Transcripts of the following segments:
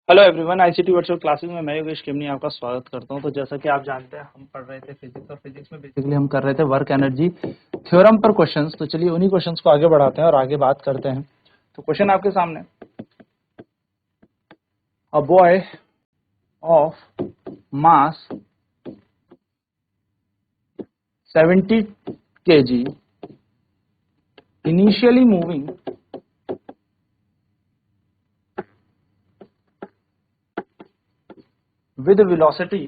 Hello everyone, ICT virtual classes में मैं योगेश केमनी आपका स्वागत करता हूं। तो जैसा कि आप जानते हैं, हम पढ़ रहे थे फिजिक्स और फिजिक्स में बेसिकली हम कर रहे थे वर्क एनर्जी थ्योरम पर क्वेश्चंस। तो चलिए उन्हीं क्वेश्चंस को आगे बढ़ाते हैं और आगे बात करते हैं। तो क्वेश्चन आपके सामने, a boy of mass 70 kg initially moving with velocity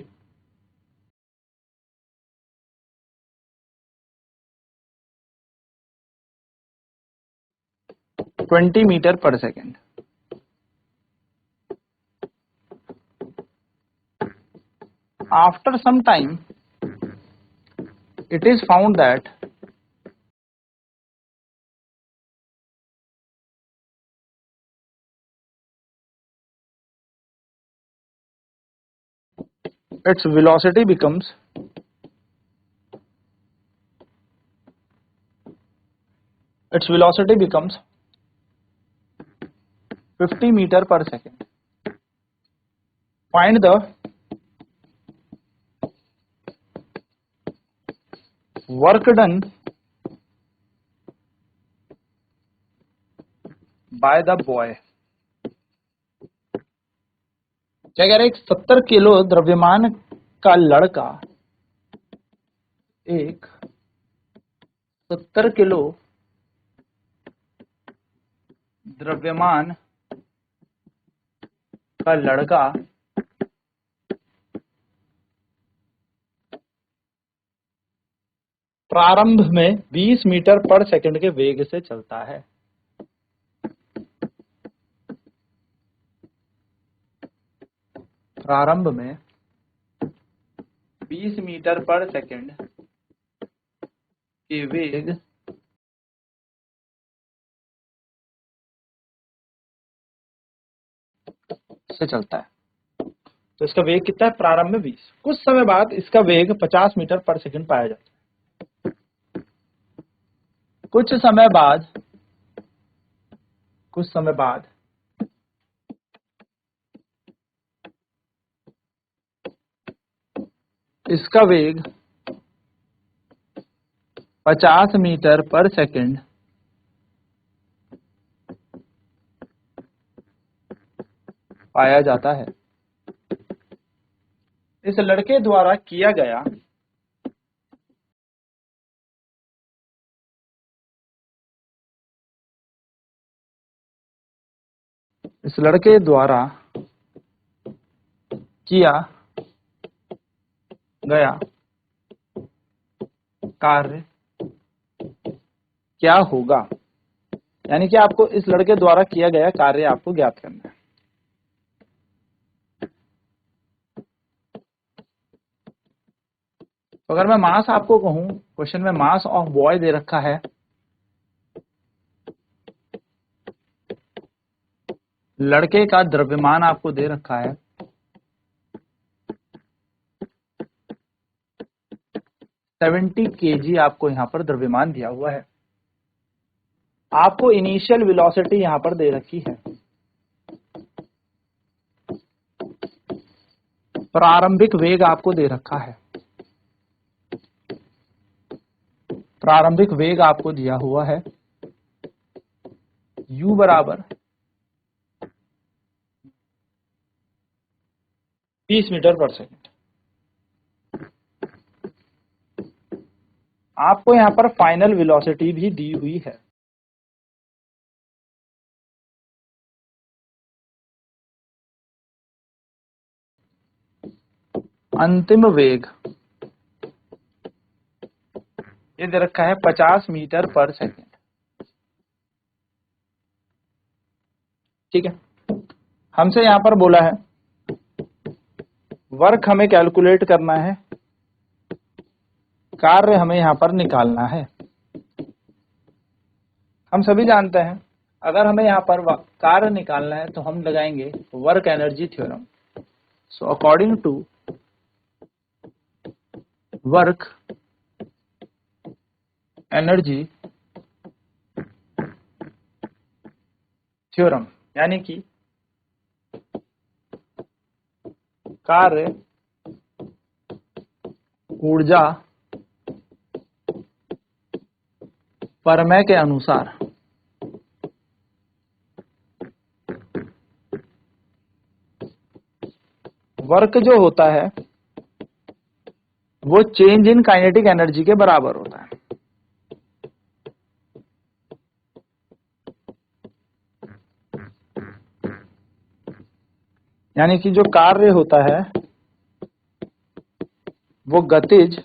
20 meter per second. After some time, it is found that its velocity becomes 50 meter per second. Find the work done by the boy. क्या कह रहे हैं? 70 kilo द्रव्यमान का लड़का, एक 70 kilo द्रव्यमान का लड़का प्रारंभ में 20 मीटर पर सेकंड के वेग से चलता है। प्रारंभ में 20 मीटर पर सेकंड के वेग से चलता है। तो इसका वेग कितना है? प्रारंभ में 20। कुछ समय बाद इसका वेग 50 मीटर पर सेकंड पाया जाता है। कुछ समय बाद इसका वेग 50 मीटर पर सेकंड पाया जाता है। इस लड़के द्वारा किया गया कार्य क्या होगा? यानी कि आपको इस लड़के द्वारा किया गया कार्य आपको ज्ञात करना है। तो अगर मैं मास आपको कहूं, क्वेश्चन में मास ऑफ बॉय दे रखा है, लड़के का द्रव्यमान आपको दे रखा है, 70 kg आपको यहां पर द्रव्यमान दिया हुआ है। आपको इनिशियल वेलोसिटी यहां पर दे रखी है, प्रारंभिक वेग आपको दे रखा है, प्रारंभिक वेग आपको दिया हुआ है u बराबर 20 मीटर पर सेकंड। आपको यहां पर फाइनल वेलोसिटी भी दी हुई है। अंतिम वेग ये दे रखा है 50 मीटर पर सेकंड। ठीक है, हमसे यहां पर बोला है वर्क हमें कैलकुलेट करना है, कार्य हमें यहां पर निकालना है। हम सभी जानते हैं अगर हमें यहां पर कार्य निकालना है तो हम लगाएंगे work energy theorem. So according to work energy theorem, यानी कि कार्य ऊर्जा प्रमेय के अनुसार वर्क जो होता है वो चेंज इन काइनेटिक एनर्जी के बराबर होता है। यानी कि जो कार्य होता है वो गतिज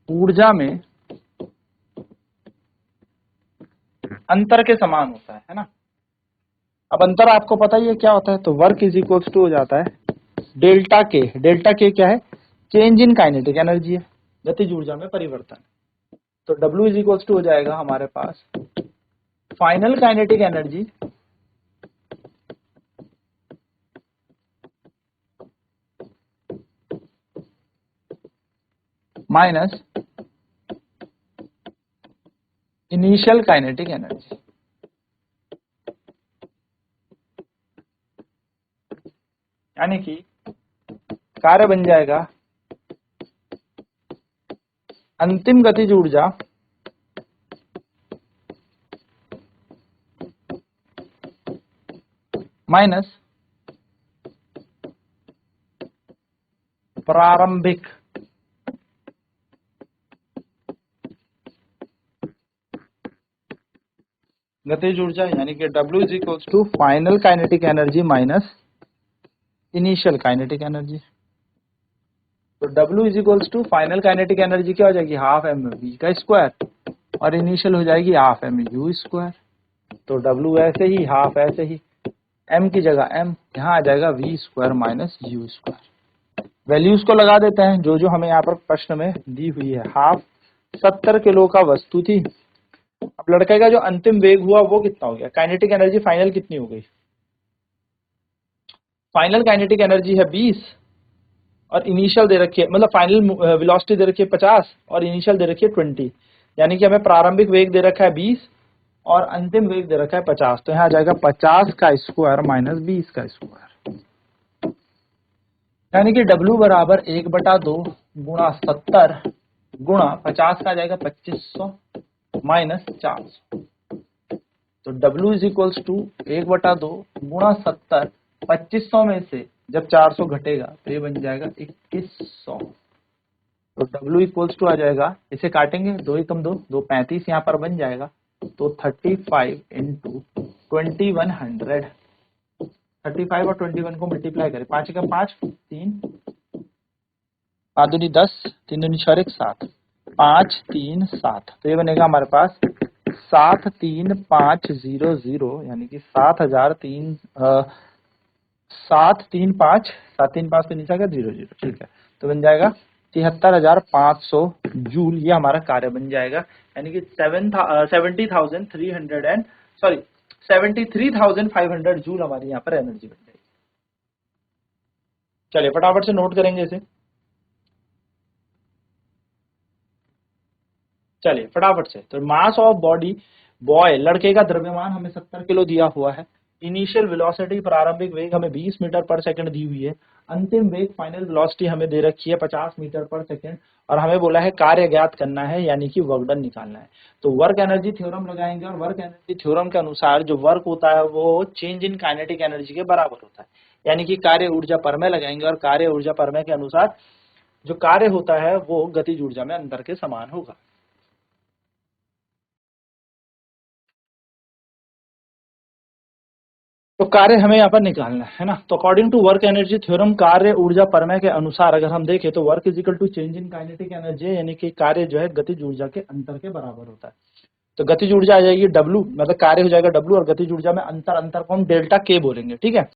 ऊर्जा में अंतर के समान होता है ना। अब अंतर आपको पता ही है क्या होता है, तो वर्क इज इक्वल्स टू हो जाता है डेल्टा के। डेल्टा के क्या है, चेंज इन काइनेटिक एनर्जी है, गतिज ऊर्जा में परिवर्तन। तो W इज इक्वल्स टू हो जाएगा हमारे पास final kinetic energy minus initial kinetic energy. यानी कि कार्य बन जाएगा अंतिम गतिज ऊर्जा माइनस प्रारंभिक गतिज ऊर्जा। यानी कि W is equals to final kinetic energy minus initial kinetic energy. तो W is equals to final kinetic energy क्या हो जाएगी, हाफ एम वी का स्क्वायर, और इनिशियल हो जाएगी हाफ एम यू स्क्वायर। तो W ऐसे ही, हाफ ऐसे ही, m की जगह m, यहाँ आ जाएगा v square minus U square. Values को लगा देते हैं जो जो हमें यहाँ पर प्रश्न में दी हुई है। हाफ 70 किलो का वस्तु थी। अब लड़के का जो अंतिम वेग हुआ वो कितना हो गया, काइनेटिक एनर्जी फाइनल कितनी हो गई, फाइनल काइनेटिक एनर्जी है 20 और इनिशियल दे रखी है, मतलब फाइनल वेलोसिटी दे रखी है 50 और इनिशियल दे रखी है 20। यानी कि हमें प्रारंभिक वेग दे रखा है 20 और अंतिम वेग दे रखा है 50। तो यहाँ आ जाएगा 50 का स्क्वायर माइनस 20 का स्क्वायर। यानी कि W बराबर 1/2 गुणा 70 गुणा 50 का आ जाएगा 2500 माइनस 400। तो W इज इक्वल्स टू 1/2 गुणा 70, 2500 में से जब 400 घटेगा तो ये बन जाएगा 2100। तो W इक्वल्स टू आ जाएगा, इसे काटेंगे 2 एकम 2, 2 35 यहाँ पर बन जाएगा। तो 35 इंटू 2100, 35 और 21 को मल्टीप्लाई करें, 5 एकम 5, 3 5 दूनी 10, 3 दूनी 6 1 7, 5 3 7। तो ये बनेगा हमारे पास 73500, यानी कि 735 के नीचे आ गया 00, ठीक है। तो बन जाएगा 73,500 जूल, ये हमारा कार्य बन जाएगा। यानी कि 73,500 जूल हमारी यहाँ पर एनर्जी बन जाएगी। चलिए फटाफट से नोट करेंगे इसे। चलिए फटाफट से, तो मास ऑफ बॉडी बॉय, लड़के का द्रव्यमान हमें 70 किलो दिया हुआ है। इनिशियल वेलोसिटी प्रारंभिक वेग हमें 20 मीटर पर सेकंड दी हुई है। अंतिम वेग फाइनल वेलोसिटी हमें दे रखी है 50 मीटर पर सेकंड, और हमें बोला है कार्य ज्ञात करना है, यानी कि वर्क डन निकालना है। तो वर्क एनर्जी थ्योरम लगाएंगे, और वर्क एनर्जी थ्योरम के अनुसार जो वर्क होता है वो चेंज इन काइनेटिक एनर्जी के बराबर होता है। यानी कि कार्य ऊर्जा प्रमेय लगाएंगे, और कार्य ऊर्जा प्रमेय के अनुसार जो कार्य होता है वो गतिज ऊर्जा में अंतर के समान होगा। तो कार्य हमें यहाँ पर निकालना है ना। तो according to work energy theorem, कार्य ऊर्जा प्रमेय के अनुसार अगर हम देखें तो work is equal to change in kinetic energy, यानी कि कार्य जो है गतिज ऊर्जा के अंतर के बराबर होता है। तो गतिज ऊर्जा आ जाएगी W, मतलब कार्य हो जाएगा W, और गतिज ऊर्जा में अंतर को हम डेल्टा K बोलेंगे, ठीक है।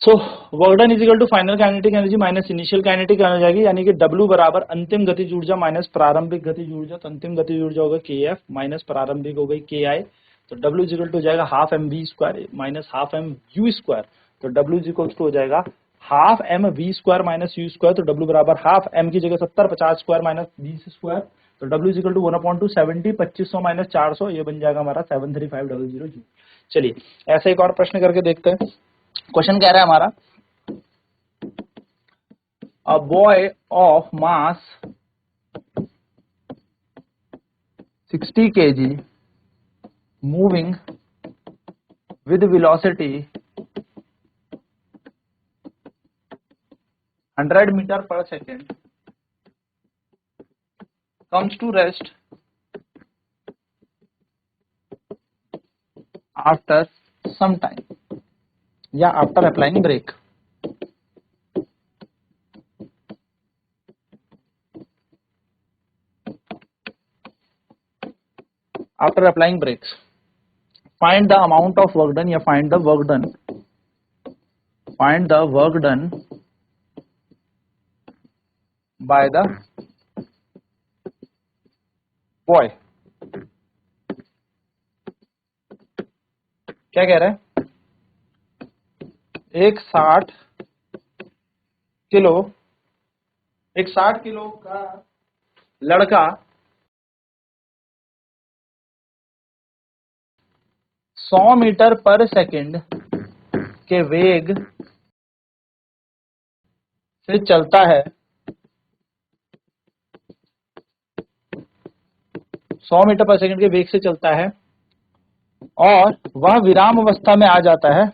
So work done is equal to final kinetic energy minus initial kinetic energy जाएगी, यानी कि W बराबर अंतिम गतिज ऊर्जा माइनस प्रारंभिक गतिज ऊर्जा। तो अंतिम गतिज ऊर्जा होगा KF माइनस प्रारंभिक हो गई KI। तो W इज इक्वल टू हो जाएगा half M V square minus half M U square. तो W इज इक्वल टू हो जाएगा half M V square minus U square, तो डब्ल्यू बराबर हाफ एम की जगह 70, 50 स्क्वायर माइनस 20 स्क्वायर, तो W is equal to 1/2 70, 2500 minus 400, ये बन जाएगा हमारा 73500 जूल। चलिए ऐसे एक और प्रश्न करके देखते हैं। क्वेश्चन कह रहा है हमारा, a boy of mass 60 kg moving with velocity 100 meter per second comes to rest after some time या after applying brake। After applying brakes, find the amount of work done या find the work done by the boy। क्या कह रहा है, एक 60 kilo का लड़का 100 metre पर सेकंड के वेग से चलता है, 100 मीटर पर सेकंड के वेग से चलता है और वह विराम अवस्था में आ जाता है,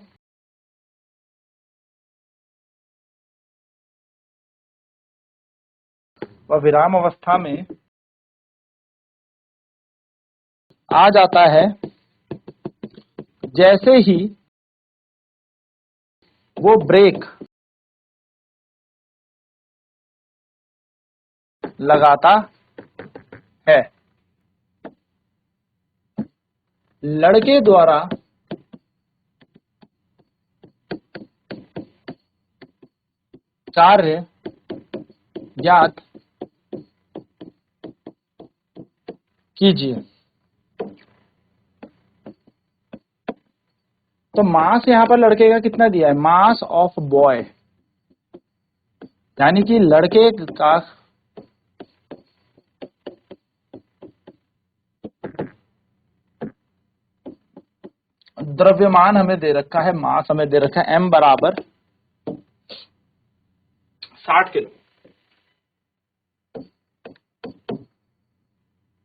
वह विराम अवस्था में आ जाता है जैसे ही वो ब्रेक लगाता है। लड़के द्वारा कार्य ज्ञात कीजिए। तो मास यहां पर लड़के का कितना दिया है, मास ऑफ बॉय, यानी कि लड़के का द्रव्यमान हमें दे रखा है, मास हमें दे रखा है m बराबर 60 किलो।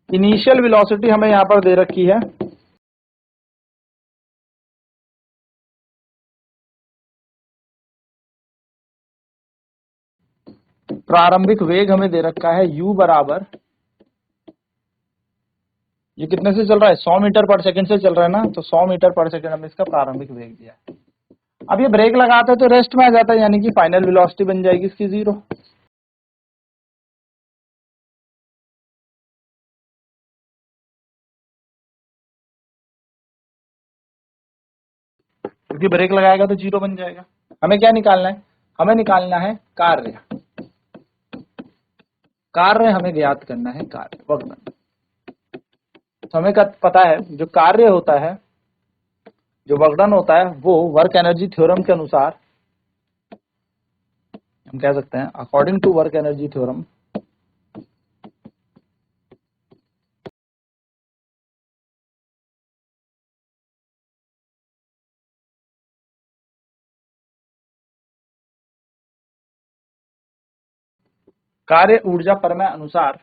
इनिशियल वेलोसिटी हमें यहां पर दे रखी है प्रारंभिक वेग हमें दे रखा है u बराबर, ये कितने से चल रहा है, 100 मीटर पर सेकंड से चल रहा है ना, तो 100 मीटर पर सेकंड हमें इसका प्रारंभिक वेग दिया है। अब ये ब्रेक लगाता है तो रेस्ट में आ जाता है, यानी कि फाइनल वेलोसिटी बन जाएगी इसकी 0। क्योंकि ब्रेक लगाएगा तो 0 बन जाएगा। हमें क्या निकालना है, हमें निकालना है कार्य, कार्य हमें ज्ञात करना है, कार्य वर्क डन। तो हमें पता है जो कार्य होता है, जो वर्क डन होता है, वो वर्क एनर्जी थ्योरम के अनुसार हम कह सकते हैं, according to work energy theorem, कार्य ऊर्जा प्रमेय अनुसार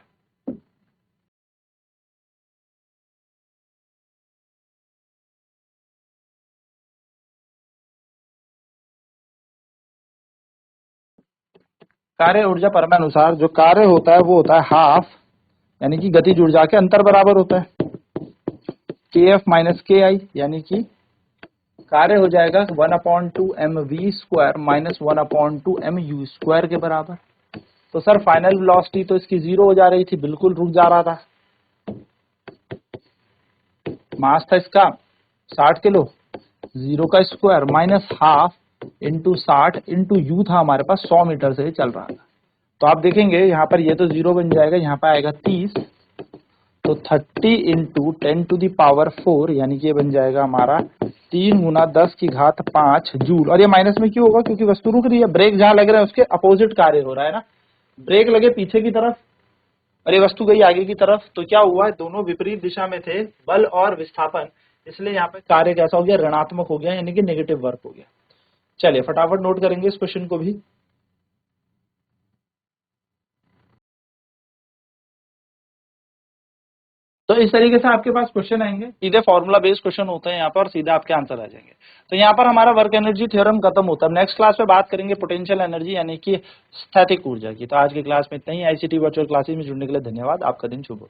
कार्य ऊर्जा प्रमेय अनुसार जो कार्य होता है वो होता है हाफ, यानी कि गतिज ऊर्जा के अंतर बराबर होता है kf माइनस ki, यानी कि कार्य हो जाएगा 1/2 mv square minus 1/2 mu square के बराबर। तो सर फाइनल वेलोसिटी तो इसकी 0 हो जा रही थी, बिल्कुल रुक जा रहा था। मास था इसका 60 किलो, 0 का square minus half into 60 into you था हमारे पास 100 मीटर से चल रहा था। तो आप देखेंगे यहाँ पर ये तो 0 बन जाएगा, यहाँ पर आएगा 30, तो 30 इंटू 10 टू दी पावर 4, यानी कि ये बन जाएगा हमारा 3 × 10⁵ जूल। और ये माइनस में क्यों होगा? क्योंकि वस्तु रुक रही है, ब्रेक जहां लग रहा है उसके अपोजिट कार्य हो रहा है ना। ब्रेक लगे पीछे की तरफ और ये वस्तु गई आगे की तरफ, तो क्या हुआ, दोनों विपरीत दिशा में थे, बल और विस्थापन, इसलिए यहाँ पे कार्य कैसा हो गया? ऋणात्मक हो गया, यानी कि नेगेटिव वर्क हो गया। चलिए फटाफट नोट करेंगे इस क्वेश्चन को भी। तो इस तरीके से आपके पास क्वेश्चन आएंगे, सीधे फॉर्मूला बेस्ड क्वेश्चन होते हैं यहाँ पर, और सीधे आपके आंसर आ जाएंगे। तो यहाँ पर हमारा वर्क एनर्जी थ्योरम खत्म होता है। नेक्स्ट क्लास में बात करेंगे पोटेंशियल एनर्जी यानी कि स्थैतिक ऊर्जा की। तो आज की क्लास में इतना ही। आईसीटी वर्चुअल क्लासेस में जुड़ने के लिए धन्यवाद। आपका दिन शुभ हो।